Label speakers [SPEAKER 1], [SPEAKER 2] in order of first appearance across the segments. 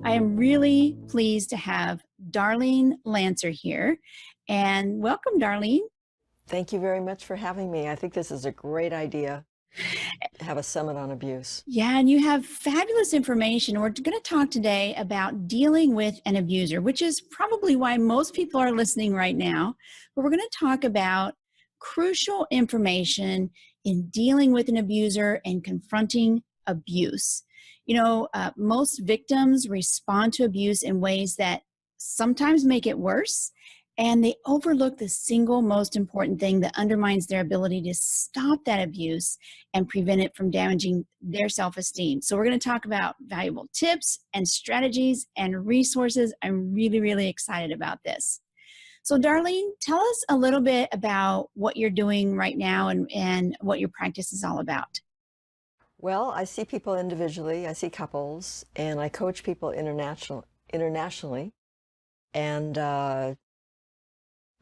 [SPEAKER 1] I am really pleased to have Darlene Lancer here. And welcome, Darlene.
[SPEAKER 2] Thank you very much for having me. I think this is a great idea to have a summit on abuse.
[SPEAKER 1] Yeah, and you have fabulous information. We're going to talk today about dealing with an abuser, which is probably why most people are listening right now. But we're going to talk about crucial information in dealing with an abuser and confronting abuse. Most victims respond to abuse in ways that sometimes make it worse, and they overlook the single most important thing that undermines their ability to stop that abuse and prevent it from damaging their self-esteem. So we're going to talk about valuable tips and strategies and resources. I'm really, really excited about this. So Darlene, tell us a little bit about what you're doing right now and what your practice is all about.
[SPEAKER 2] Well, I see people individually, I see couples, and I coach people internationally. And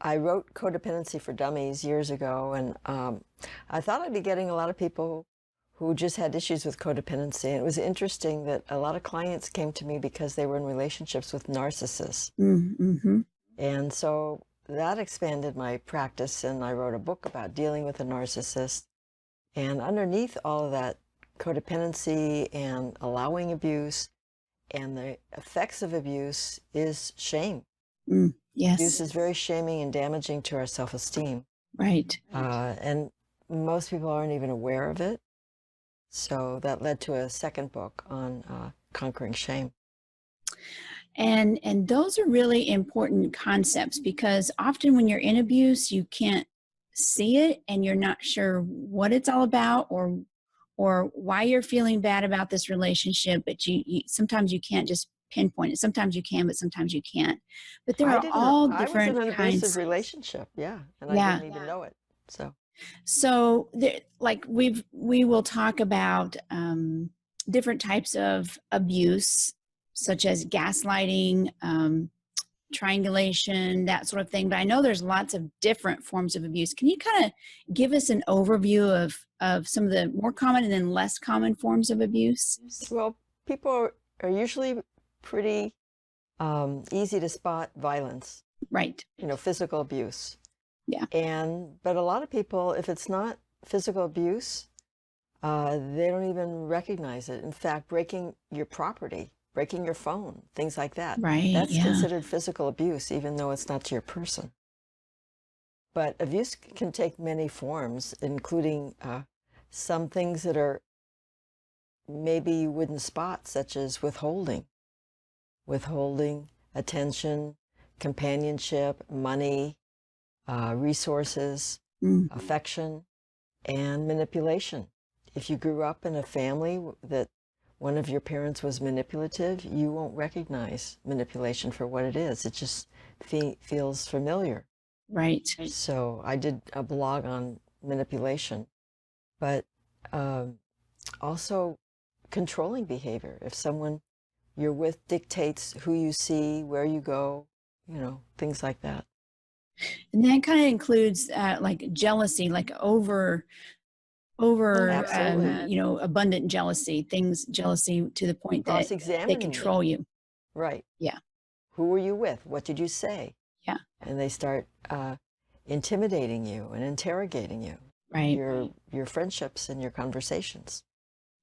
[SPEAKER 2] I wrote Codependency for Dummies years ago, and I thought I'd be getting a lot of people who just had issues with codependency. And it was interesting that a lot of clients came to me because they were in relationships with narcissists.
[SPEAKER 1] Mm-hmm.
[SPEAKER 2] And so that expanded my practice, and I wrote a book about dealing with a narcissist. And underneath all of that codependency and allowing abuse and the effects of abuse is shame.
[SPEAKER 1] Yes.
[SPEAKER 2] Abuse is very shaming and damaging to our self-esteem.
[SPEAKER 1] Right.
[SPEAKER 2] And most people aren't even aware of it. So that led to a second book on conquering shame.
[SPEAKER 1] And those are really important concepts, because often when you're in abuse, you can't see it and you're not sure what it's all about or why you're feeling bad about this relationship, but you sometimes you can't just pinpoint it. Sometimes you can, but sometimes you can't. But there are all different
[SPEAKER 2] I was in an abusive
[SPEAKER 1] kinds.
[SPEAKER 2] relationship, yeah, and I
[SPEAKER 1] Yeah.
[SPEAKER 2] didn't even know it.
[SPEAKER 1] So like we will talk about different types of abuse, such as gaslighting, triangulation, that sort of thing. But I know there's lots of different forms of abuse. Can you kind of give us an overview of some of the more common and then less common forms of abuse?
[SPEAKER 2] Well, people are usually pretty easy to spot violence.
[SPEAKER 1] Right.
[SPEAKER 2] Physical abuse.
[SPEAKER 1] Yeah.
[SPEAKER 2] But a lot of people, if it's not physical abuse, they don't even recognize it. In fact, breaking your property, breaking your phone, things like that.
[SPEAKER 1] Right.
[SPEAKER 2] That's
[SPEAKER 1] Yeah.
[SPEAKER 2] considered physical abuse, even though it's not to your person. But abuse can take many forms, including some things that are maybe you wouldn't spot, such as withholding, attention, companionship, money, resources, affection, and manipulation. If you grew up in a family that one of your parents was manipulative, you won't recognize manipulation for what it is. It just feels familiar.
[SPEAKER 1] Right.
[SPEAKER 2] So I did a blog on manipulation, but also controlling behavior. If someone you're with dictates who you see, where you go, things like that.
[SPEAKER 1] And that kind of includes like jealousy, like over abundant jealousy, jealousy to the point that they control you.
[SPEAKER 2] Right.
[SPEAKER 1] Yeah.
[SPEAKER 2] Who were you with? What did you say?
[SPEAKER 1] Yeah.
[SPEAKER 2] And they start intimidating you and interrogating you.
[SPEAKER 1] Right.
[SPEAKER 2] Your friendships and your conversations.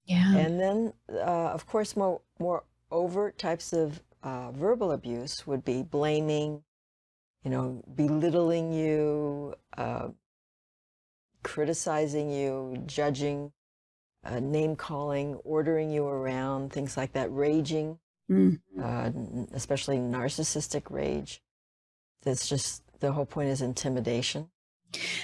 [SPEAKER 1] Yeah.
[SPEAKER 2] And then, of course, more overt types of verbal abuse would be blaming, belittling you, criticizing you, judging, name calling, ordering you around, things like that, raging, especially narcissistic rage. That's just, the whole point is intimidation.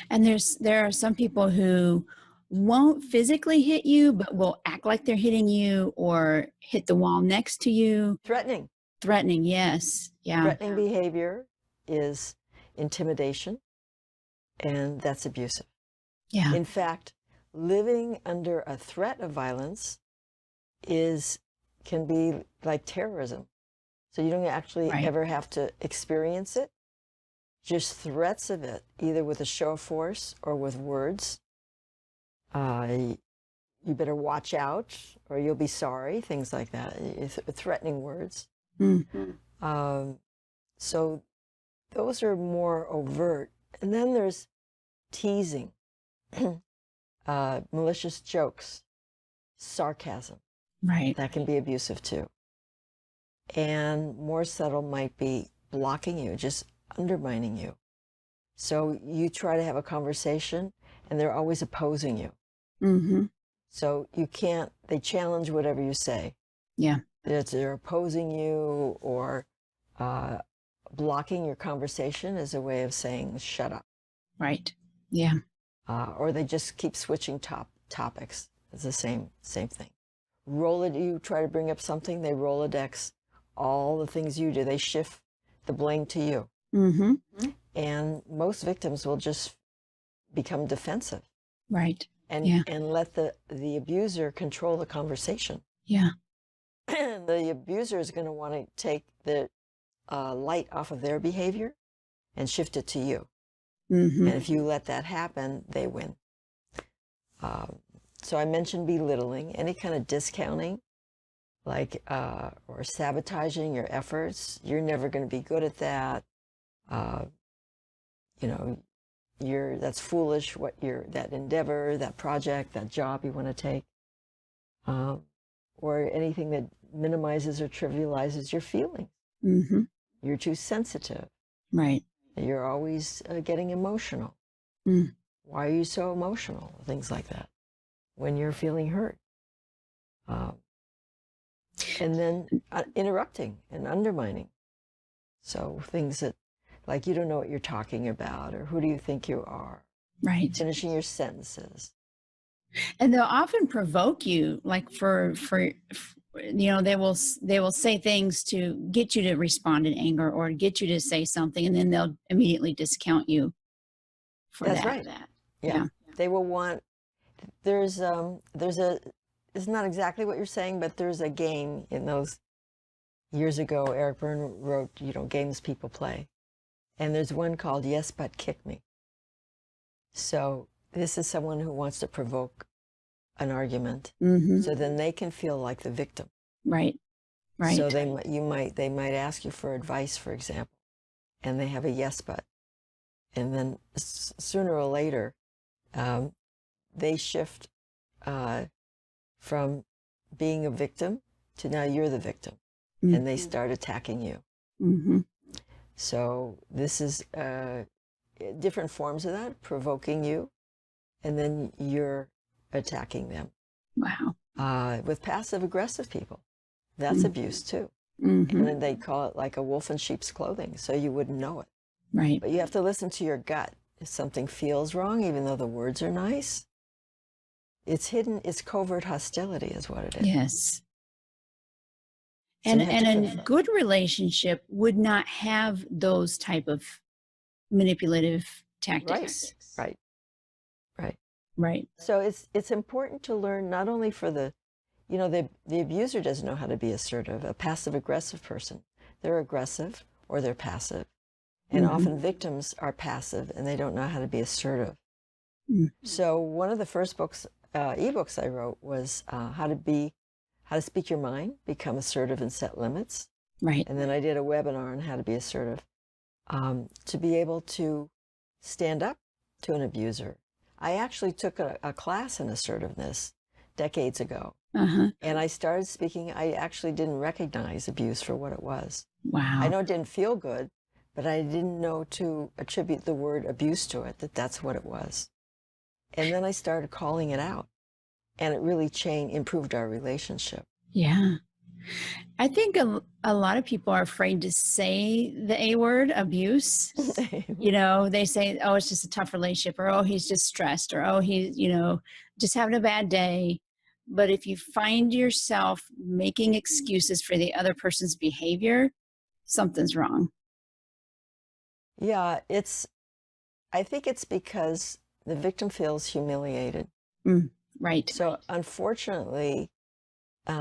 [SPEAKER 1] And there are some people who won't physically hit you, but will act like they're hitting you or hit the wall next to you.
[SPEAKER 2] Threatening.
[SPEAKER 1] Yes. Yeah.
[SPEAKER 2] Threatening behavior is intimidation, and that's abusive.
[SPEAKER 1] Yeah.
[SPEAKER 2] In fact, living under a threat of violence can be like terrorism. So you don't actually ever have to experience it. Just threats of it, either with a show of force or with words. You better watch out or you'll be sorry, things like that. Threatening words.
[SPEAKER 1] Mm.
[SPEAKER 2] So those are more overt. And then there's teasing, malicious jokes, sarcasm.
[SPEAKER 1] Right.
[SPEAKER 2] That can be abusive too. And more subtle might be blocking you, just undermining you. So you try to have a conversation and they're always opposing you.
[SPEAKER 1] Mm-hmm.
[SPEAKER 2] So you can't, they challenge whatever you say.
[SPEAKER 1] Yeah.
[SPEAKER 2] That they're opposing you or blocking your conversation is a way of saying, shut up.
[SPEAKER 1] Right. Yeah.
[SPEAKER 2] Or they just keep switching topics. It's the same thing. You try to bring up something, they Rolodex all the things you do. They shift the blame to you.
[SPEAKER 1] Mm-hmm.
[SPEAKER 2] And most victims will just become defensive.
[SPEAKER 1] Right.
[SPEAKER 2] And let the abuser control the conversation.
[SPEAKER 1] Yeah.
[SPEAKER 2] The abuser is going to want to take the light off of their behavior and shift it to you.
[SPEAKER 1] Mm-hmm.
[SPEAKER 2] And if you let that happen, they win. So I mentioned belittling, any kind of discounting, like or sabotaging your efforts. You're never going to be good at that. You know, that's foolish. That endeavor, that project, that job you want to take, or anything that minimizes or trivializes your feelings.
[SPEAKER 1] Mm-hmm.
[SPEAKER 2] You're too sensitive.
[SPEAKER 1] Right.
[SPEAKER 2] You're always getting emotional.
[SPEAKER 1] Mm.
[SPEAKER 2] Why are you so emotional? Things like that. When you're feeling hurt. And then interrupting and undermining. So things that, like, you don't know what you're talking about, or who do you think you are?
[SPEAKER 1] Right.
[SPEAKER 2] Finishing your sentences.
[SPEAKER 1] And they'll often provoke you, like for they will say things to get you to respond in anger or get you to say something, and then they'll immediately discount you for
[SPEAKER 2] That's
[SPEAKER 1] that.
[SPEAKER 2] right. Yeah. They will want. There's it's not exactly what you're saying, but there's a game in those. Years ago, Eric Berne wrote, games people play. And there's one called Yes, But Kick Me. So this is someone who wants to provoke an argument.
[SPEAKER 1] Mm-hmm.
[SPEAKER 2] So then they can feel like the victim.
[SPEAKER 1] Right. Right.
[SPEAKER 2] So they might ask you for advice, for example, and they have a yes, but. And then sooner or later, they shift from being a victim to now you're the victim. Mm-hmm. And they start attacking you.
[SPEAKER 1] Mm-hmm.
[SPEAKER 2] So this is different forms of that, provoking you, and then you're attacking them.
[SPEAKER 1] Wow.
[SPEAKER 2] With passive-aggressive people, that's abuse too.
[SPEAKER 1] Mm-hmm.
[SPEAKER 2] And then they call it like a wolf in sheep's clothing, so you wouldn't know it.
[SPEAKER 1] Right.
[SPEAKER 2] But you have to listen to your gut. If something feels wrong, even though the words are nice, it's hidden, it's covert hostility is what it is.
[SPEAKER 1] Yes.
[SPEAKER 2] So
[SPEAKER 1] and a good relationship would not have those type of manipulative tactics. Right.
[SPEAKER 2] So it's important to learn not only for the abuser doesn't know how to be assertive. A passive-aggressive person, they're aggressive or they're passive. And
[SPEAKER 1] Mm-hmm.
[SPEAKER 2] often victims are passive and they don't know how to be assertive.
[SPEAKER 1] Mm-hmm.
[SPEAKER 2] So one of the first ebooks I wrote was how to speak your mind, become assertive and set limits.
[SPEAKER 1] Right.
[SPEAKER 2] And then I did a webinar on how to be assertive, to be able to stand up to an abuser. I actually took a class in assertiveness decades ago.
[SPEAKER 1] Uh-huh.
[SPEAKER 2] And I started speaking, I actually didn't recognize abuse for what it was.
[SPEAKER 1] Wow.
[SPEAKER 2] I know it didn't feel good, but I didn't know to attribute the word abuse to it, that's what it was. And then I started calling it out, and it really improved our relationship.
[SPEAKER 1] Yeah. I think a lot of people are afraid to say the A word, abuse. They say, oh, it's just a tough relationship, or, oh, he's just stressed, or, oh, he's, just having a bad day. But if you find yourself making excuses for the other person's behavior, something's wrong.
[SPEAKER 2] Yeah, I think it's because the victim feels humiliated.
[SPEAKER 1] Right.
[SPEAKER 2] So unfortunately,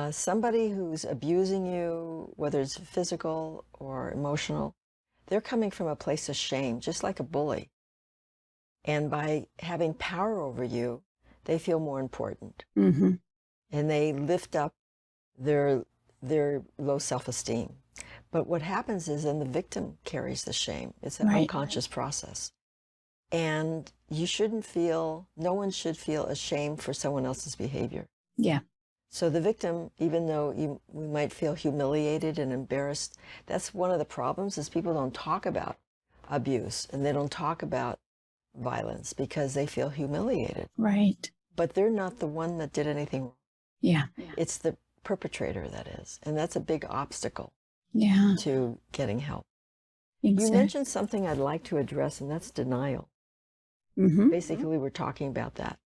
[SPEAKER 2] somebody who's abusing you, whether it's physical or emotional, they're coming from a place of shame, just like a bully. And by having power over you, they feel more important.
[SPEAKER 1] Mm-hmm.
[SPEAKER 2] And they lift up their low self-esteem. But what happens is then the victim carries the shame. It's an
[SPEAKER 1] Right.
[SPEAKER 2] unconscious process. And you shouldn't feel, no one should feel ashamed for someone else's behavior.
[SPEAKER 1] Yeah.
[SPEAKER 2] So the victim, even though we might feel humiliated and embarrassed, that's one of the problems is people don't talk about abuse and they don't talk about violence because they feel humiliated.
[SPEAKER 1] Right.
[SPEAKER 2] But they're not the one that did anything wrong.
[SPEAKER 1] Yeah.
[SPEAKER 2] It's the perpetrator that is. And that's a big obstacle
[SPEAKER 1] Yeah.
[SPEAKER 2] to getting help.
[SPEAKER 1] Exactly.
[SPEAKER 2] You mentioned something I'd like to address, and that's denial.
[SPEAKER 1] Mm-hmm.
[SPEAKER 2] Basically, we're talking about that.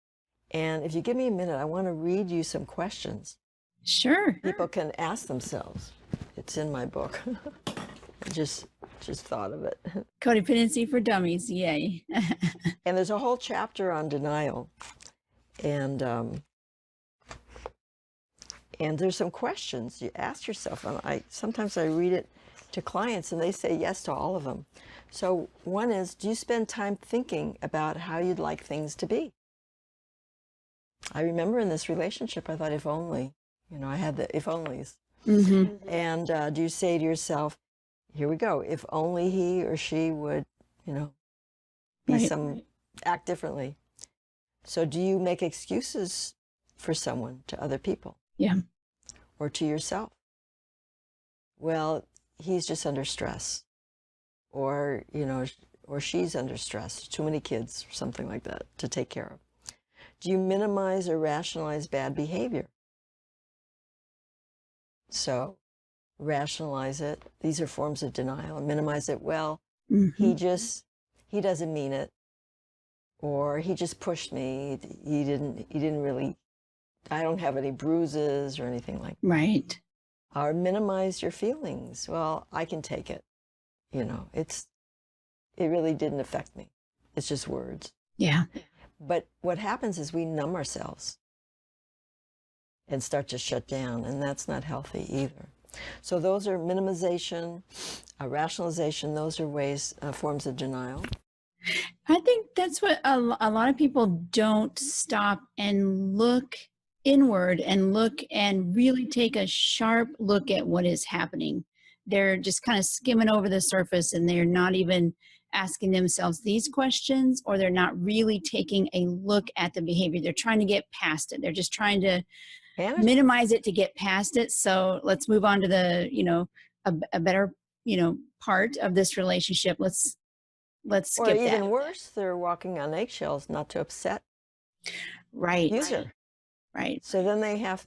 [SPEAKER 2] And if you give me a minute, I want to read you some questions
[SPEAKER 1] Sure.
[SPEAKER 2] people can ask themselves. It's in my book. I just thought of it.
[SPEAKER 1] Codependency for Dummies. Yay.
[SPEAKER 2] And there's a whole chapter on denial. And there's some questions you ask yourself. And sometimes I read it to clients and they say yes to all of them. So one is, do you spend time thinking about how you'd like things to be? I remember in this relationship, I thought, if only, I had the if onlys.
[SPEAKER 1] Mm-hmm.
[SPEAKER 2] And do you say to yourself, here we go, if only he or she would, be
[SPEAKER 1] Right.
[SPEAKER 2] act differently. So do you make excuses for someone to other people?
[SPEAKER 1] Yeah.
[SPEAKER 2] Or to yourself? Well, he's just under stress. Or, or she's under stress, too many kids, or something like that to take care of. Do you minimize or rationalize bad behavior? So rationalize it. These are forms of denial. Minimize it. Well,
[SPEAKER 1] Mm-hmm.
[SPEAKER 2] he doesn't mean it. Or he just pushed me. He didn't really, I don't have any bruises or anything like that.
[SPEAKER 1] Right.
[SPEAKER 2] Or minimize your feelings. Well, I can take it. It really didn't affect me. It's just words.
[SPEAKER 1] Yeah.
[SPEAKER 2] But what happens is we numb ourselves and start to shut down, and that's not healthy either. So those are minimization, rationalization. Those are ways, forms of denial.
[SPEAKER 1] I think that's what a lot of people don't stop and look inward and look and really take a sharp look at what is happening. They're just kind of skimming over the surface and they're not even asking themselves these questions, or they're not really taking a look at the behavior. They're trying to get past it. They're just trying to minimize it to get past it. So let's move on to the, a better, part of this relationship. Let's skip
[SPEAKER 2] or even
[SPEAKER 1] that.
[SPEAKER 2] worse, they're walking on eggshells not to upset
[SPEAKER 1] Right.
[SPEAKER 2] user.
[SPEAKER 1] Right.
[SPEAKER 2] So then they have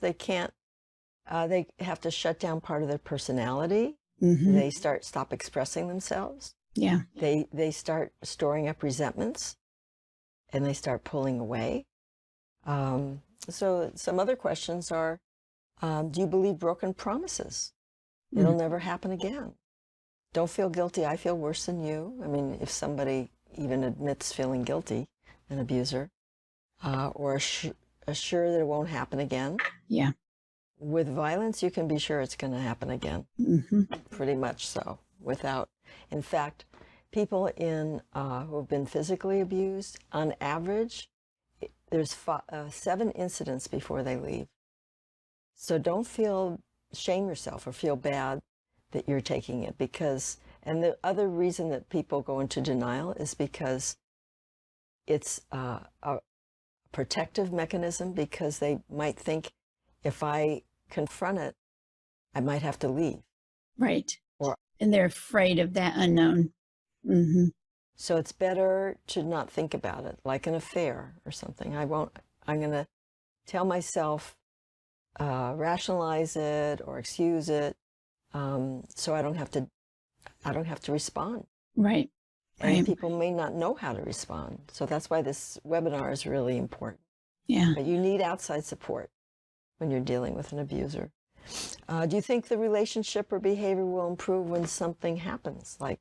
[SPEAKER 2] to shut down part of their personality.
[SPEAKER 1] Mm-hmm.
[SPEAKER 2] They stop expressing themselves.
[SPEAKER 1] Yeah.
[SPEAKER 2] They start storing up resentments, and they start pulling away. So some other questions are, do you believe broken promises? It'll never happen again. Don't feel guilty. I feel worse than you. I mean, if somebody even admits feeling guilty, an abuser, or assure that it won't happen again.
[SPEAKER 1] Yeah.
[SPEAKER 2] With violence, you can be sure it's going to happen again.
[SPEAKER 1] Mm-hmm.
[SPEAKER 2] Pretty much so. In fact, people who have been physically abused, on average, there's 7 incidents before they leave. So don't shame yourself or feel bad that you're taking it, and the other reason that people go into denial is because it's a protective mechanism, because they might think, if I confront it, I might have to leave.
[SPEAKER 1] Right.
[SPEAKER 2] Or,
[SPEAKER 1] and they're afraid of that unknown. Mm-hmm.
[SPEAKER 2] So it's better to not think about it, like an affair or something. I'm going to tell myself, rationalize it or excuse it, so I don't have to respond.
[SPEAKER 1] Right.
[SPEAKER 2] And people may not know how to respond. So that's why this webinar is really important.
[SPEAKER 1] Yeah.
[SPEAKER 2] But you need outside support when you're dealing with an abuser. Do you think the relationship or behavior will improve when something happens? Like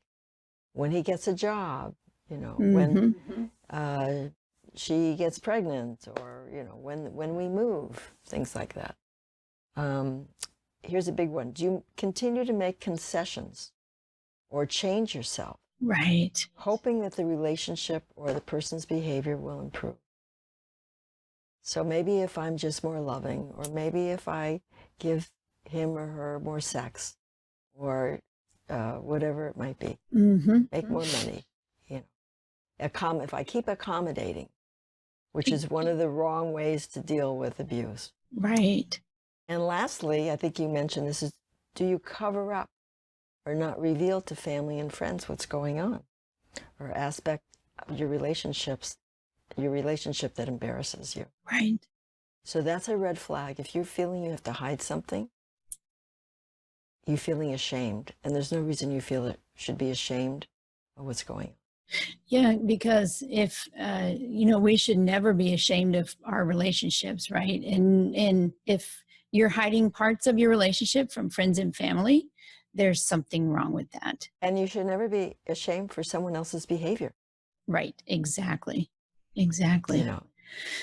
[SPEAKER 2] when he gets a job, when she gets pregnant, or, when we move, things like that. Here's a big one. Do you continue to make concessions or change yourself?
[SPEAKER 1] Right.
[SPEAKER 2] Hoping that the relationship or the person's behavior will improve. So maybe if I'm just more loving, or maybe if I give him or her more sex, or whatever it might be.
[SPEAKER 1] Mm-hmm.
[SPEAKER 2] Make more money. You know, if I keep accommodating, which is one of the wrong ways to deal with abuse.
[SPEAKER 1] Right.
[SPEAKER 2] And lastly, I think you mentioned this is, do you cover up or not reveal to family and friends what's going on, or aspect of your relationship that embarrasses you?
[SPEAKER 1] Right.
[SPEAKER 2] So that's a red flag. If you're feeling you have to hide something, you're feeling ashamed, and there's no reason you feel it should be ashamed of what's going on.
[SPEAKER 1] Yeah, because if we should never be ashamed of our relationships, right? And if you're hiding parts of your relationship from friends and family, there's something wrong with that.
[SPEAKER 2] And you should never be ashamed for someone else's behavior.
[SPEAKER 1] Right. Exactly. Exactly.
[SPEAKER 2] You know.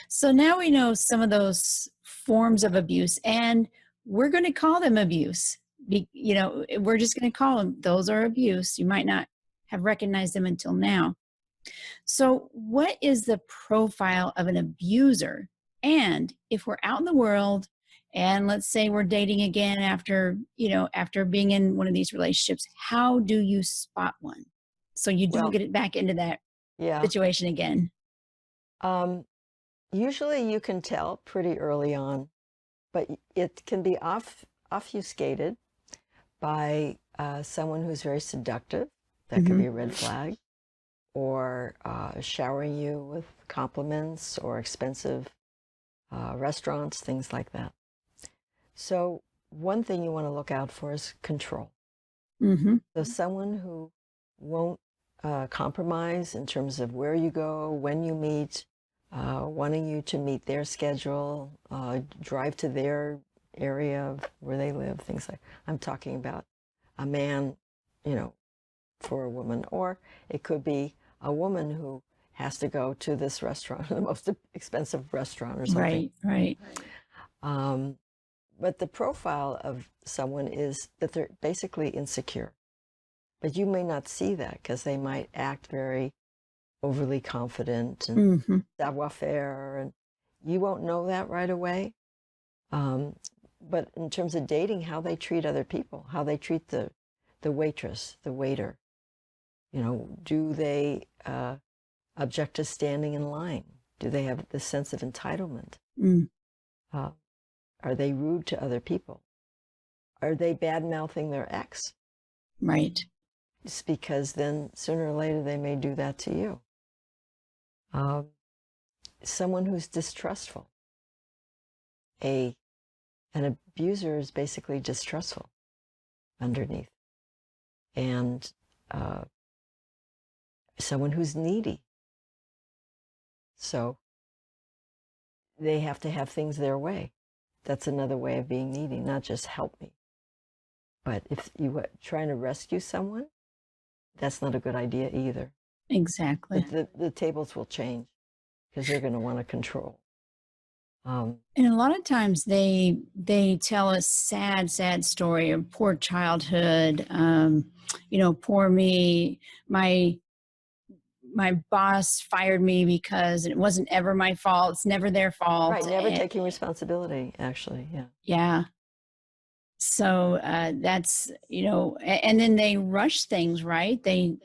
[SPEAKER 1] So now we know some of those forms of abuse, and we're going to call them abuse. We're just going to call them, those are abuse. You might not have recognized them until now. So what is the profile of an abuser? And if we're out in the world and let's say we're dating again after being in one of these relationships, how do you spot one so you don't get it back into that situation again?
[SPEAKER 2] Usually you can tell pretty early on, but it can be obfuscated by someone who's very seductive. That could be a red flag. Or showering you with compliments or expensive restaurants, things like that. So one thing you want to look out for is control. So someone who won't compromise in terms of where you go, when you meet, wanting you to meet their schedule, drive to their area of where they live, things like. I'm talking about a man, for a woman, or it could be a woman who has to go to this restaurant, the most expensive restaurant or something.
[SPEAKER 1] Right.
[SPEAKER 2] But the profile of someone is that they're basically insecure. But you may not see that because they might act very overly confident and savoir-faire, and you won't know that right away. But in terms of dating, how they treat other people, how they treat the waitress, the waiter. Do they object to standing in line? Do they have the sense of entitlement? Are they rude to other people? Are they bad-mouthing their ex?
[SPEAKER 1] Right.
[SPEAKER 2] It's because then sooner or later they may do that to you. Someone who's distrustful. An abuser is basically distrustful underneath. And someone who's needy. So they have to have things their way. That's another way of being needy, not just help me. But if you are trying to rescue someone, that's not a good idea either.
[SPEAKER 1] Exactly.
[SPEAKER 2] The tables will change because they're going to want to control.
[SPEAKER 1] And a lot of times they tell a sad story of poor childhood. Poor me. My boss fired me because it wasn't ever my fault. It's never their fault.
[SPEAKER 2] Right, never taking responsibility, actually, yeah.
[SPEAKER 1] Yeah. So that's, and then they rush things, right? They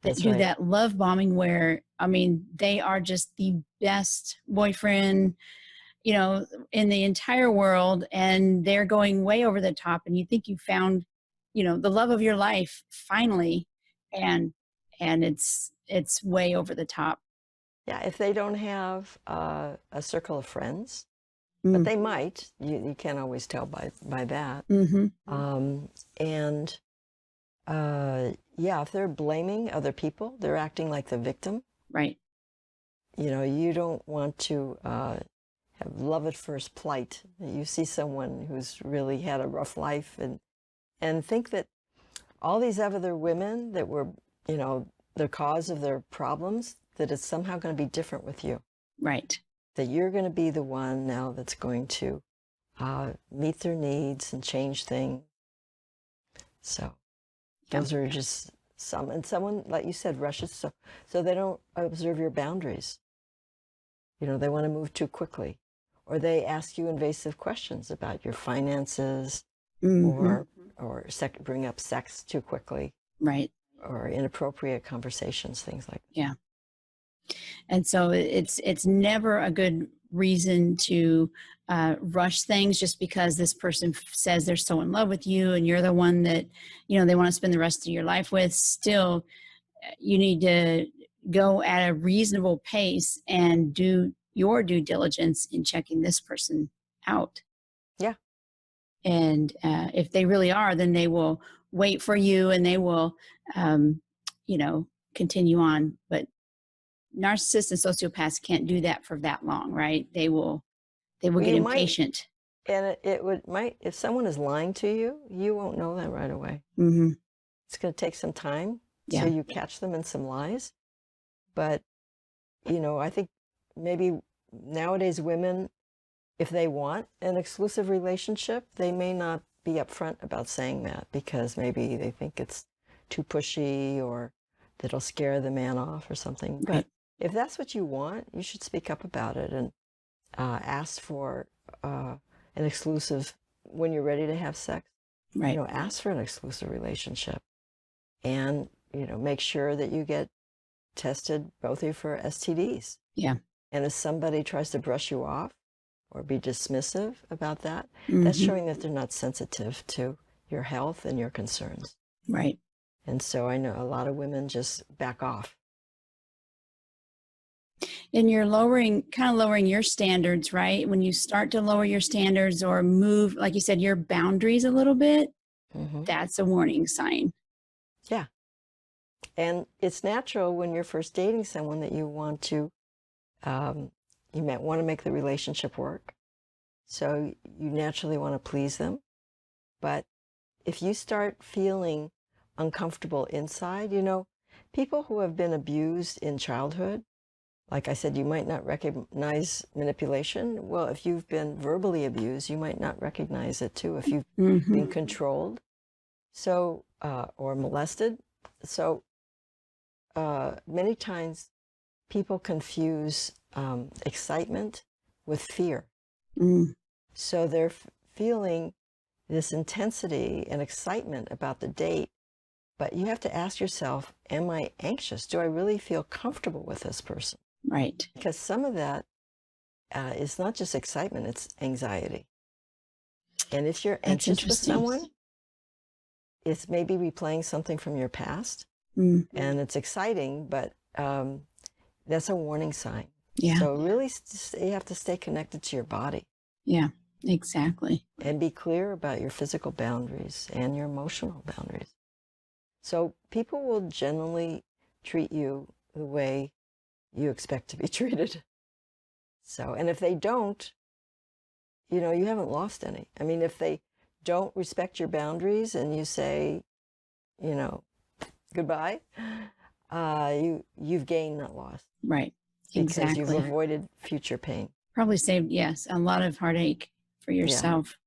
[SPEAKER 1] do that love bombing where, they are just the best boyfriend, in the entire world, and they're going way over the top, and you think you found, the love of your life finally, and it's way over the top.
[SPEAKER 2] Yeah, if they don't have a circle of friends, but they might. You can't always tell by that. If they're blaming other people, they're acting like the victim.
[SPEAKER 1] Right.
[SPEAKER 2] You don't want to have love at first plight. You see someone who's really had a rough life and think that all these other women that were, the cause of their problems, that it's somehow going to be different with you.
[SPEAKER 1] Right. That
[SPEAKER 2] you're going to be the one now that's going to meet their needs and change things. So those are just some. And someone, like you said, rushes so they don't observe your boundaries. They want to move too quickly. Or they ask you invasive questions about your finances or or bring up sex too quickly,
[SPEAKER 1] Right.
[SPEAKER 2] or inappropriate conversations, things like that.
[SPEAKER 1] Yeah. And so it's never a good reason to rush things just because this person says they're so in love with you and you're the one that, you know, they want to spend the rest of your life with. Still, you need to go at a reasonable pace and do your due diligence in checking this person out.
[SPEAKER 2] Yeah.
[SPEAKER 1] And if they really are, then they will wait for you and they will, you know, continue on. But narcissists and sociopaths can't do that for that long, right? They will
[SPEAKER 2] Well,
[SPEAKER 1] get
[SPEAKER 2] you might,
[SPEAKER 1] impatient.
[SPEAKER 2] and might, if someone is lying to you, you won't know that right away.
[SPEAKER 1] Mm-hmm.
[SPEAKER 2] It's going to take some time
[SPEAKER 1] Yeah.
[SPEAKER 2] till you catch them in some lies. But, you know, I think maybe nowadays women, if they want an exclusive relationship, they may not be upfront about saying that because maybe they think it's too pushy or that it'll scare the man off or something.
[SPEAKER 1] Right.
[SPEAKER 2] But if that's what you want, you should speak up about it and ask for an exclusive when you're ready to have sex.
[SPEAKER 1] Right.
[SPEAKER 2] You know, ask for an exclusive relationship and, you know, make sure that you get tested, both of you, for STDs.
[SPEAKER 1] Yeah.
[SPEAKER 2] And if somebody tries to brush you off or be dismissive about that,
[SPEAKER 1] Mm-hmm.
[SPEAKER 2] that's showing that they're not sensitive to your health and your concerns.
[SPEAKER 1] Right.
[SPEAKER 2] And so I know a lot of women just back off.
[SPEAKER 1] And you're kind of lowering your standards, right? When you start to lower your standards or move, like you said, your boundaries a little bit, that's a warning sign.
[SPEAKER 2] Yeah. And it's natural when you're first dating someone that you want to, you might want to make the relationship work. So you naturally want to please them. But if you start feeling uncomfortable inside, you know, people who have been abused in childhood, like I said, you might not recognize manipulation. Well, if you've been verbally abused, you might not recognize it too. If you've been controlled, so or molested, so many times people confuse excitement with fear. So they're feeling this intensity and excitement about the date, but you have to ask yourself, am I anxious? Do I really feel comfortable with this person?
[SPEAKER 1] Right.
[SPEAKER 2] Because some of that is not just excitement, it's anxiety. And if you're anxious with someone, it's maybe replaying something from your past. And it's exciting, but that's a warning sign.
[SPEAKER 1] Yeah.
[SPEAKER 2] So really, you have to stay connected to your body.
[SPEAKER 1] Yeah, exactly.
[SPEAKER 2] And be clear about your physical boundaries and your emotional boundaries. So people will generally treat you the way you expect to be treated. So, and if they don't, you know, you haven't lost any. I mean, if they don't respect your boundaries and you say, you know, goodbye, you've gained, not lost.
[SPEAKER 1] Right.
[SPEAKER 2] Because you've avoided future pain.
[SPEAKER 1] Probably saved, yes, a lot of heartache for yourself.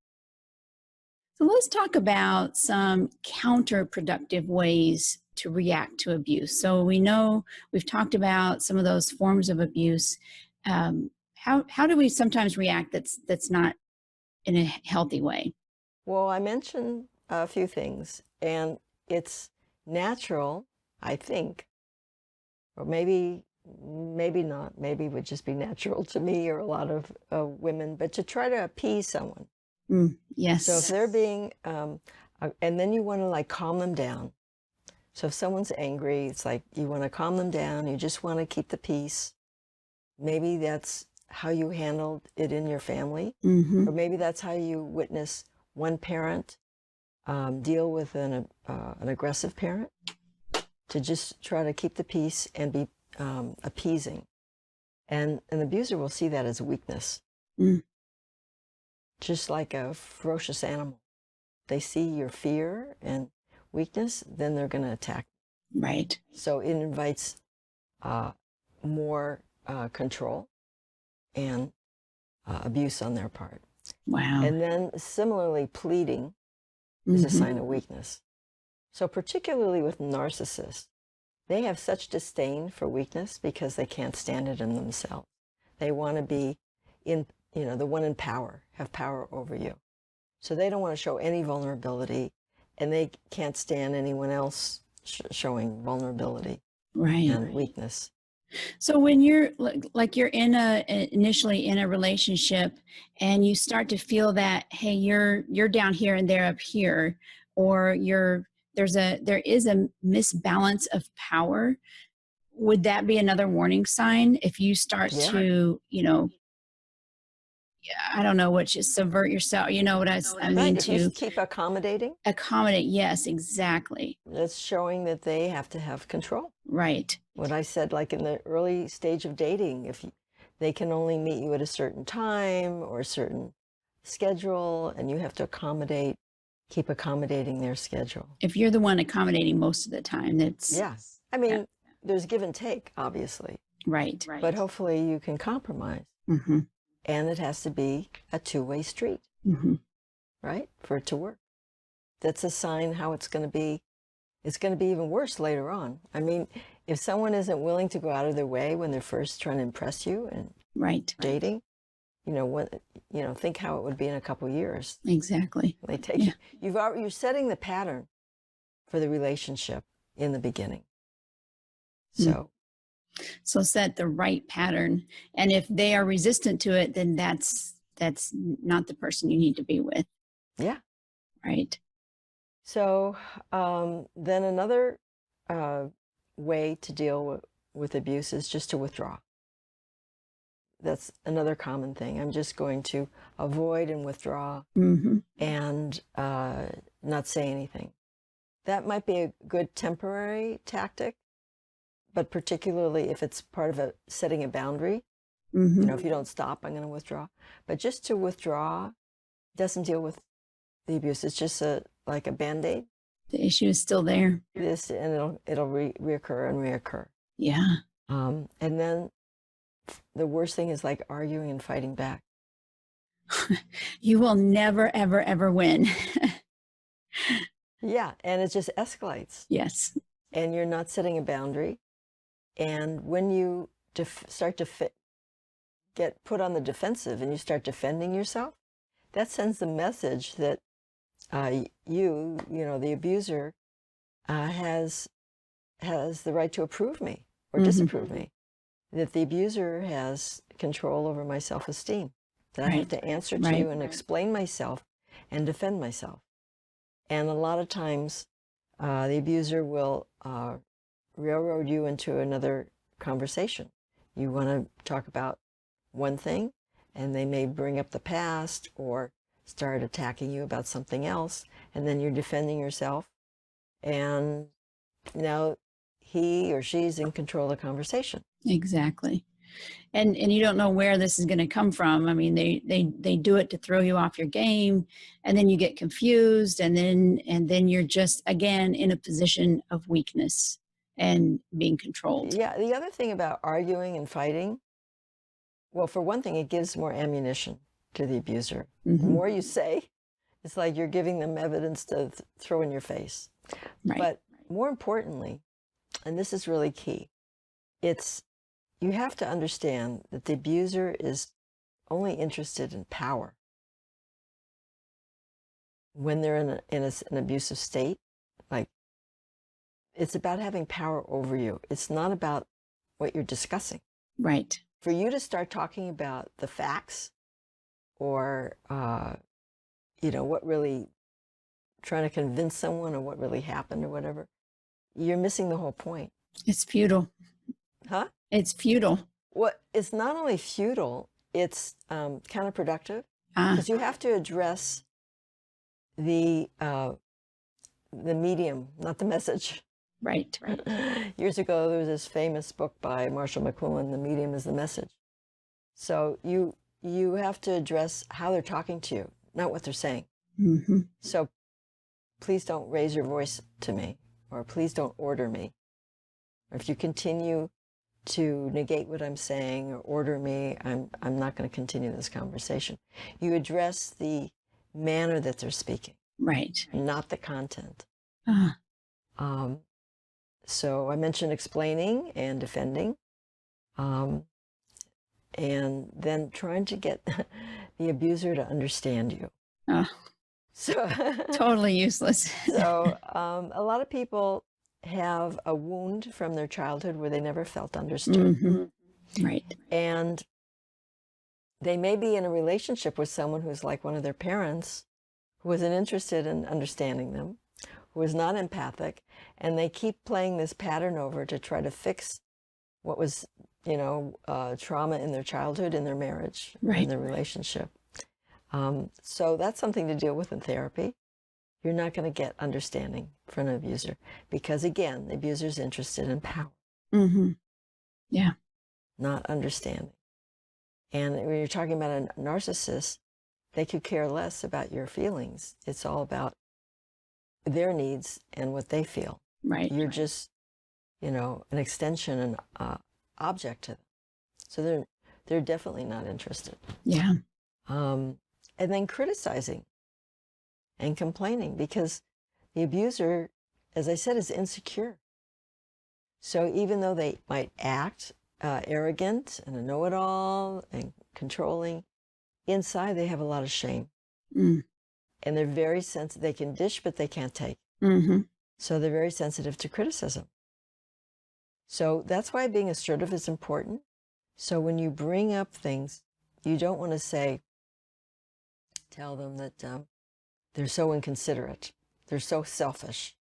[SPEAKER 1] So let's talk about some counterproductive ways to react to abuse. So we know we've talked about some of those forms of abuse. How do we sometimes react that's not in a healthy way?
[SPEAKER 2] Well, I mentioned a few things, and it's natural, I think, or maybe not, maybe it would just be natural to me or a lot of women, but to try to appease someone.
[SPEAKER 1] Yes.
[SPEAKER 2] So if they're being, and then you want to like calm them down. So if someone's angry, it's like you want to calm them down, you just want to keep the peace. Maybe that's how you handled it in your family, or maybe that's how you witness one parent deal with an aggressive parent, to just try to keep the peace and be appeasing. And an abuser will see that as weakness. Just like a ferocious animal. They see your fear and weakness, then they're going to attack.
[SPEAKER 1] Right.
[SPEAKER 2] So it invites more control and abuse on their part.
[SPEAKER 1] Wow.
[SPEAKER 2] And then similarly, pleading is a sign of weakness. So particularly with narcissists, they have such disdain for weakness because they can't stand it in themselves. They want to be the one in power, have power over you. So they don't want to show any vulnerability, and they can't stand anyone else showing vulnerability
[SPEAKER 1] Right.
[SPEAKER 2] and weakness.
[SPEAKER 1] So when you're like you're in initially in a relationship and you start to feel that, hey, you're down here and they're up here, or there is a misbalance of power, would that be another warning sign if you start
[SPEAKER 2] Yeah.
[SPEAKER 1] to, I don't know, what, just subvert yourself, you know what I mean,
[SPEAKER 2] Right. If you
[SPEAKER 1] to
[SPEAKER 2] keep accommodating,
[SPEAKER 1] accommodate? Yes, exactly.
[SPEAKER 2] that's showing that they have to have control.
[SPEAKER 1] Right.
[SPEAKER 2] What I said, like in the early stage of dating, if they can only meet you at a certain time or a certain schedule, and you have to keep accommodating their schedule.
[SPEAKER 1] If you're the one accommodating most of the time, that's
[SPEAKER 2] Yeah. I mean, there's give and take, obviously,
[SPEAKER 1] right.
[SPEAKER 2] but hopefully you can compromise.
[SPEAKER 1] Mm-hmm.
[SPEAKER 2] And it has to be a two-way street,
[SPEAKER 1] Mm-hmm.
[SPEAKER 2] right? For it to work. That's a sign how it's going to be. It's going to be even worse later on. I mean, if someone isn't willing to go out of their way when they're first trying to impress you and
[SPEAKER 1] Right.
[SPEAKER 2] dating, think how it would be in a couple years.
[SPEAKER 1] Exactly.
[SPEAKER 2] They take you're setting the pattern for the relationship in the beginning.
[SPEAKER 1] So set the right pattern, and if they are resistant to it, then that's not the person you need to be with.
[SPEAKER 2] Yeah.
[SPEAKER 1] Right.
[SPEAKER 2] So then another way to deal with abuse is just to withdraw. That's another common thing. I'm just going to avoid and withdraw
[SPEAKER 1] Mm-hmm.
[SPEAKER 2] and not say anything. That might be a good temporary tactic, but particularly if it's part of setting a boundary.
[SPEAKER 1] Mm-hmm.
[SPEAKER 2] If you don't stop, I'm going to withdraw. But just to withdraw doesn't deal with the abuse. It's just like a Band-Aid.
[SPEAKER 1] The issue is still there.
[SPEAKER 2] And it'll reoccur and reoccur.
[SPEAKER 1] Yeah.
[SPEAKER 2] And then the worst thing is like arguing and fighting back.
[SPEAKER 1] You will never, ever, ever win.
[SPEAKER 2] Yeah, and it just escalates.
[SPEAKER 1] Yes.
[SPEAKER 2] And you're not setting a boundary. And when you start to get put on the defensive and you start defending yourself, that sends the message that the abuser, has the right to approve me or disapprove me. That the abuser has control over my self-esteem. That I have to answer to you and explain myself and defend myself. And a lot of times, the abuser will railroad you into another conversation. You want to talk about one thing, and they may bring up the past or start attacking you about something else, and then you're defending yourself, and now he or she's in control of the conversation.
[SPEAKER 1] Exactly. And you don't know where this is going to come from. I mean, they do it to throw you off your game, and then you get confused, and then you're just again in a position of weakness and being controlled.
[SPEAKER 2] Yeah, the other thing about arguing and fighting, well, for one thing, it gives more ammunition to the abuser. The more you say, it's like you're giving them evidence to throw in your face.
[SPEAKER 1] Right.
[SPEAKER 2] But more importantly, and this is really key, you have to understand that the abuser is only interested in power. When they're in an abusive state, like, it's about having power over you. It's not about what you're discussing.
[SPEAKER 1] Right.
[SPEAKER 2] For you to start talking about the facts or, what really, trying to convince someone of what really happened or whatever, you're missing the whole point.
[SPEAKER 1] It's futile.
[SPEAKER 2] Huh?
[SPEAKER 1] It's futile.
[SPEAKER 2] Well, it's not only futile, it's counterproductive, because you have to address the medium, not the message.
[SPEAKER 1] Right.
[SPEAKER 2] Years ago, there was this famous book by Marshall McLuhan, The Medium is the Message. So you have to address how they're talking to you, not what they're saying.
[SPEAKER 1] Mm-hmm.
[SPEAKER 2] So please don't raise your voice to me, or please don't order me. Or if you continue to negate what I'm saying or order me, I'm not going to continue this conversation. You address the manner that they're speaking.
[SPEAKER 1] Right.
[SPEAKER 2] Not the content.
[SPEAKER 1] Uh-huh.
[SPEAKER 2] So I mentioned explaining and defending, and then trying to get the abuser to understand you. So,
[SPEAKER 1] Totally useless.
[SPEAKER 2] so a lot of people have a wound from their childhood where they never felt understood.
[SPEAKER 1] Right.
[SPEAKER 2] And they may be in a relationship with someone who's like one of their parents, who isn't interested in understanding them, who is not empathic, and they keep playing this pattern over to try to fix what was, trauma in their childhood, in their marriage, in their relationship. So that's something to deal with in therapy. You're not going to get understanding from an abuser because, again, the abuser is interested in power.
[SPEAKER 1] Yeah.
[SPEAKER 2] Not understanding. And when you're talking about a narcissist, they could care less about your feelings. It's all about their needs and what they feel.
[SPEAKER 1] Right.
[SPEAKER 2] You're just, an extension, an object to them. So they're definitely not interested.
[SPEAKER 1] Yeah.
[SPEAKER 2] And then criticizing and complaining because the abuser, as I said, is insecure. So even though they might act arrogant and a know-it-all and controlling, inside they have a lot of shame. And they're very sensitive. They can dish, but they can't take. So they're very sensitive to criticism. So that's why being assertive is important. So when you bring up things, you don't want to tell them that they're so inconsiderate, they're so selfish.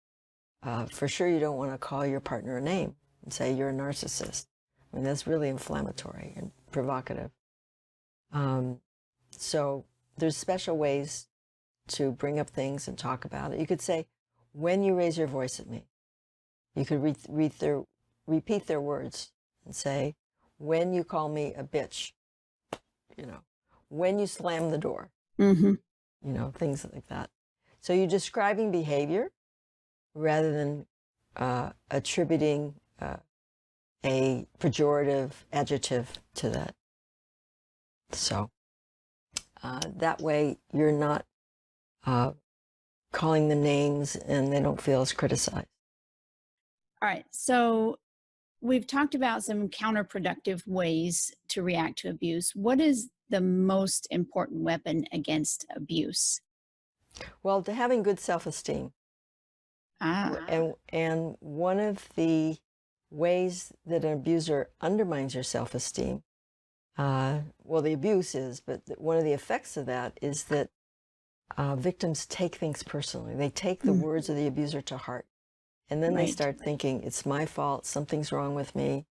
[SPEAKER 2] For sure, you don't want to call your partner a name and say you're a narcissist. I mean, that's really inflammatory and provocative. So there's special ways to bring up things and talk about it. You could say, when you raise your voice at me, you could repeat their words and say, when you call me a bitch, when you slam the door, things like that. So you're describing behavior rather than attributing a pejorative adjective to that. So that way you're not calling them names and they don't feel as criticized.
[SPEAKER 1] All right. So we've talked about some counterproductive ways to react to abuse. What is the most important weapon against abuse?
[SPEAKER 2] Well, to having good self-esteem. And one of the ways that an abuser undermines your self-esteem, well, the abuse is, but one of the effects of that is that victims take things personally. They take the words of the abuser to heart. And then they start thinking, it's my fault, something's wrong with me.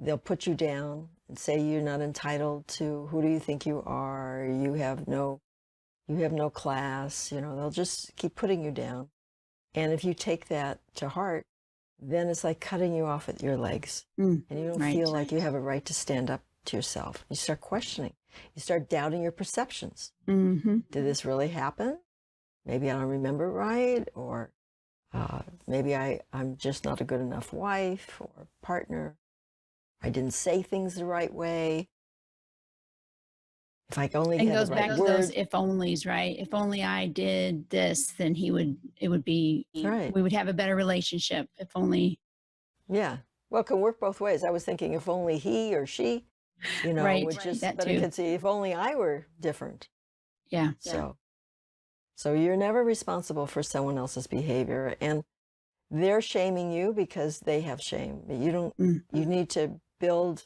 [SPEAKER 2] They'll put you down and say you're not entitled to, who do you think you are? You have no class. They'll just keep putting you down. And if you take that to heart, then it's like cutting you off at your legs. And you don't feel like you have a right to stand up to yourself. You start questioning. You start doubting your perceptions. Did this really happen? Maybe I don't remember right, or maybe I'm just not a good enough wife or partner. I didn't say things the right way. If I only had the right
[SPEAKER 1] goes back to
[SPEAKER 2] word.
[SPEAKER 1] those if onlys, right? If only I did this, then it would be, we would have a better relationship. If only.
[SPEAKER 2] Yeah. Well, it can work both ways. I was thinking if only he or she, would just, but it could see if only I were different.
[SPEAKER 1] Yeah.
[SPEAKER 2] So you're never responsible for someone else's behavior, and they're shaming you because they have shame. You don't, you need to build,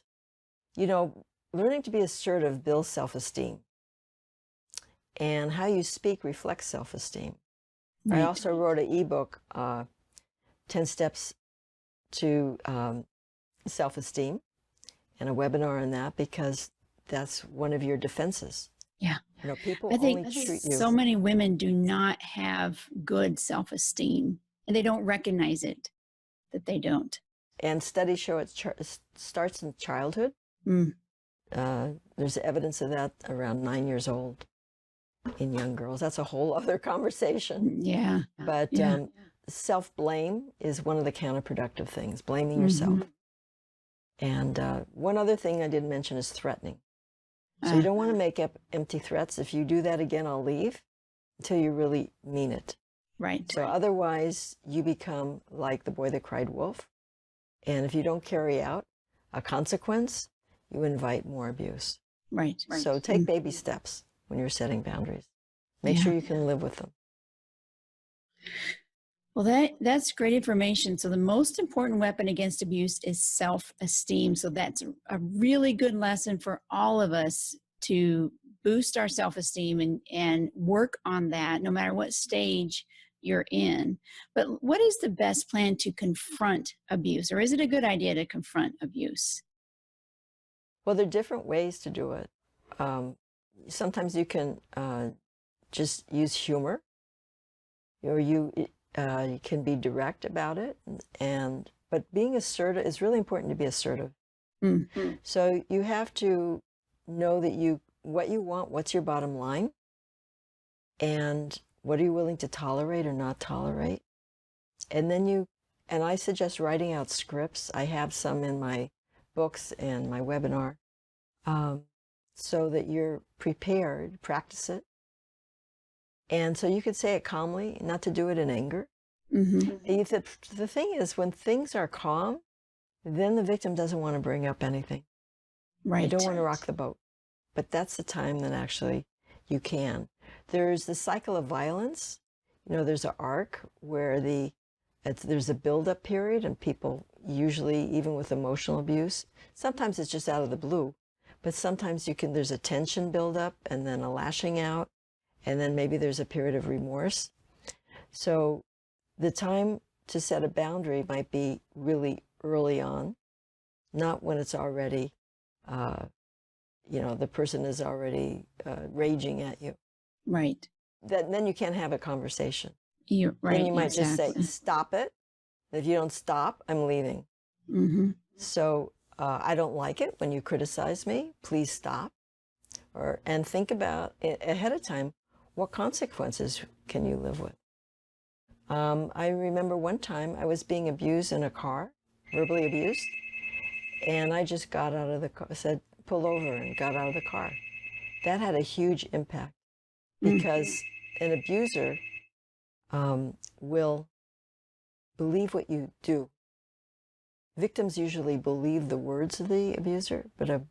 [SPEAKER 2] learning to be assertive builds self-esteem, and how you speak reflects self-esteem. I also wrote an ebook, 10 Steps to Self-Esteem, and a webinar on that, because that's one of your defenses.
[SPEAKER 1] Yeah.
[SPEAKER 2] People
[SPEAKER 1] I think
[SPEAKER 2] only treat you.
[SPEAKER 1] So many women do not have good self-esteem, and they don't recognize it, that they don't.
[SPEAKER 2] And studies show it starts in childhood. There's evidence of that around 9 years old in young girls. That's a whole other conversation.
[SPEAKER 1] Yeah.
[SPEAKER 2] But self-blame is one of the counterproductive things, blaming yourself. And one other thing I didn't mention is threatening. So you don't want to make up empty threats. If you do that again, I'll leave, until you really mean it.
[SPEAKER 1] Right.
[SPEAKER 2] So otherwise, you become like the boy that cried wolf. And if you don't carry out a consequence, you invite more abuse.
[SPEAKER 1] Right.
[SPEAKER 2] So take baby steps when you're setting boundaries. Make
[SPEAKER 1] Yeah.
[SPEAKER 2] sure you can live with them.
[SPEAKER 1] Well, that's great information. So the most important weapon against abuse is self-esteem. So that's a really good lesson for all of us to boost our self-esteem and work on that no matter what stage you're in. But what is the best plan to confront abuse? Or is it a good idea to confront abuse?
[SPEAKER 2] Well, there are different ways to do it. Sometimes you can just use humor, or you can be direct about it. But being assertive is really important, to be assertive.
[SPEAKER 1] Mm-hmm.
[SPEAKER 2] So you have to know that what you want, what's your bottom line, and what are you willing to tolerate or not tolerate. And then I suggest writing out scripts. I have some in my books and my webinar, so that you're prepared, practice it. And so you could say it calmly, not to do it in anger.
[SPEAKER 1] Mm-hmm.
[SPEAKER 2] The thing is, when things are calm, then the victim doesn't want to bring up anything.
[SPEAKER 1] Right.
[SPEAKER 2] They don't want to rock the boat. But that's the time that actually you can. There's the cycle of violence. There's an arc where there's a build-up period, and people usually, even with emotional abuse, sometimes it's just out of the blue, but sometimes there's a tension build-up and then a lashing out, and then maybe there's a period of remorse. So the time to set a boundary might be really early on, not when it's already, the person is already raging at you.
[SPEAKER 1] Right.
[SPEAKER 2] Then you can't have a conversation.
[SPEAKER 1] You're right.
[SPEAKER 2] Then you might
[SPEAKER 1] exactly.
[SPEAKER 2] just say, stop it. If you don't stop, I'm leaving.
[SPEAKER 1] Mm-hmm.
[SPEAKER 2] So I don't like it when you criticize me. Please stop. And think about it ahead of time. What consequences can you live with? I remember one time I was being abused in a car, verbally abused, and I just got out of the car, said, pull over, and got out of the car. That had a huge impact, because an abuser will believe what you do. Victims usually believe the words of the abuser, but an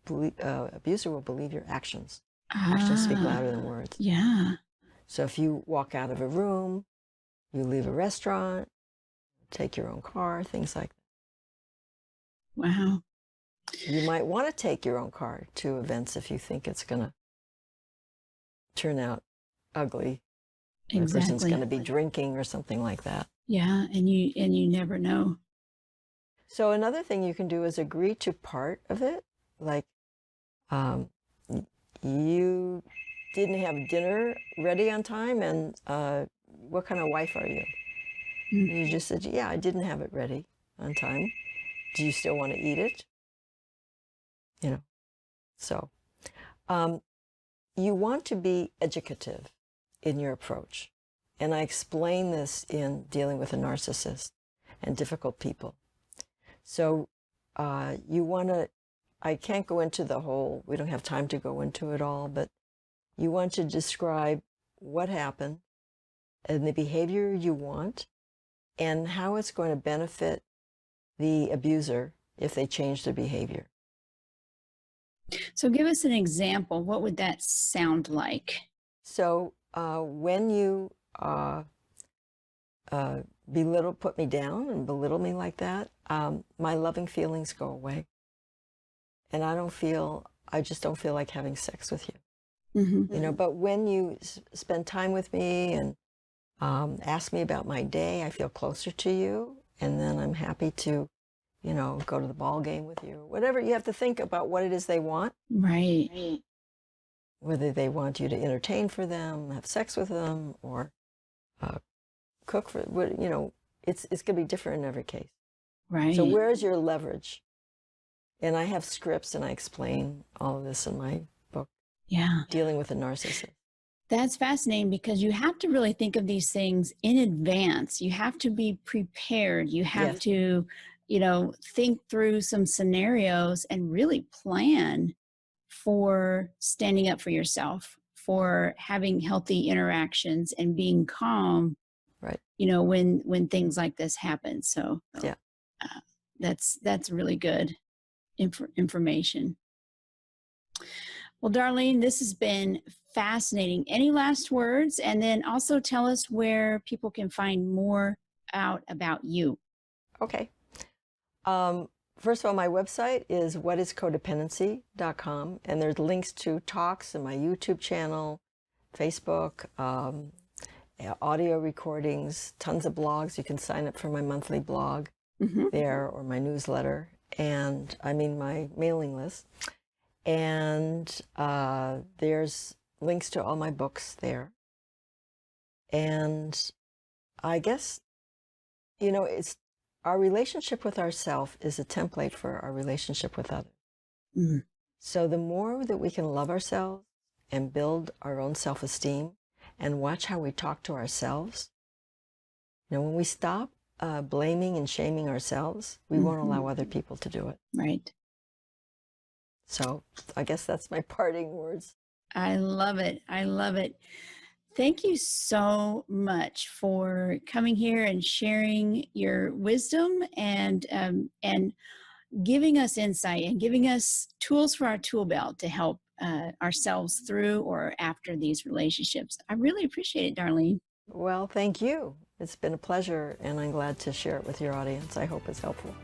[SPEAKER 2] abuser will believe your actions. Actions speak louder than words.
[SPEAKER 1] Yeah.
[SPEAKER 2] So if you walk out of a room, you leave a restaurant, take your own car, things like that.
[SPEAKER 1] Wow.
[SPEAKER 2] You might want to take your own car to events if you think it's going to turn out ugly.
[SPEAKER 1] Exactly.
[SPEAKER 2] The person's going to be drinking or something like that.
[SPEAKER 1] Yeah, and you never know.
[SPEAKER 2] So another thing you can do is agree to part of it. Like, you didn't have dinner ready on time, and what kind of wife are you? You just said, yeah, I didn't have it ready on time. Do you still want to eat it? So you want to be educative in your approach. And I explain this in dealing with a narcissist and difficult people. So you want to, I can't go into we don't have time to go into it all, but you want to describe what happened and the behavior you want and how it's going to benefit the abuser if they change their behavior.
[SPEAKER 1] So give us an example. What would that sound like?
[SPEAKER 2] So when you put me down and belittle me like that, my loving feelings go away. And I just don't feel like having sex with you.
[SPEAKER 1] Mm-hmm.
[SPEAKER 2] But when you spend time with me and ask me about my day, I feel closer to you. And then I'm happy to, go to the ball game with you. Whatever, you have to think about what it is they want.
[SPEAKER 1] Right.
[SPEAKER 2] Whether they want you to entertain for them, have sex with them, or cook for, it's going to be different in every case.
[SPEAKER 1] Right.
[SPEAKER 2] So where's your leverage? And I have scripts, and I explain all of this in my book.
[SPEAKER 1] Yeah.
[SPEAKER 2] Dealing with a narcissist.
[SPEAKER 1] That's fascinating, because you have to really think of these things in advance. You have to be prepared. You have to, think through some scenarios and really plan for standing up for yourself, for having healthy interactions and being calm,
[SPEAKER 2] right?
[SPEAKER 1] When things like this happen. So
[SPEAKER 2] yeah,
[SPEAKER 1] that's really good information. Well, Darlene, this has been fascinating. Any last words? And then also tell us where people can find more out about you.
[SPEAKER 2] Okay. First of all, my website is whatiscodependency.com, and there's links to talks in my YouTube channel, Facebook, audio recordings, tons of blogs. You can sign up for my monthly blog there, or my newsletter, and I mean my mailing list. And there's links to all my books there. And I guess, it's our relationship with ourselves is a template for our relationship with others.
[SPEAKER 1] Mm.
[SPEAKER 2] So the more that we can love ourselves and build our own self-esteem and watch how we talk to ourselves, when we stop blaming and shaming ourselves, we won't allow other people to do it.
[SPEAKER 1] Right.
[SPEAKER 2] So I guess that's my parting words.
[SPEAKER 1] I love it. I love it. Thank you so much for coming here and sharing your wisdom and giving us insight and giving us tools for our tool belt to help ourselves through or after these relationships. I really appreciate it, Darlene.
[SPEAKER 2] Well, thank you. It's been a pleasure, and I'm glad to share it with your audience. I hope it's helpful.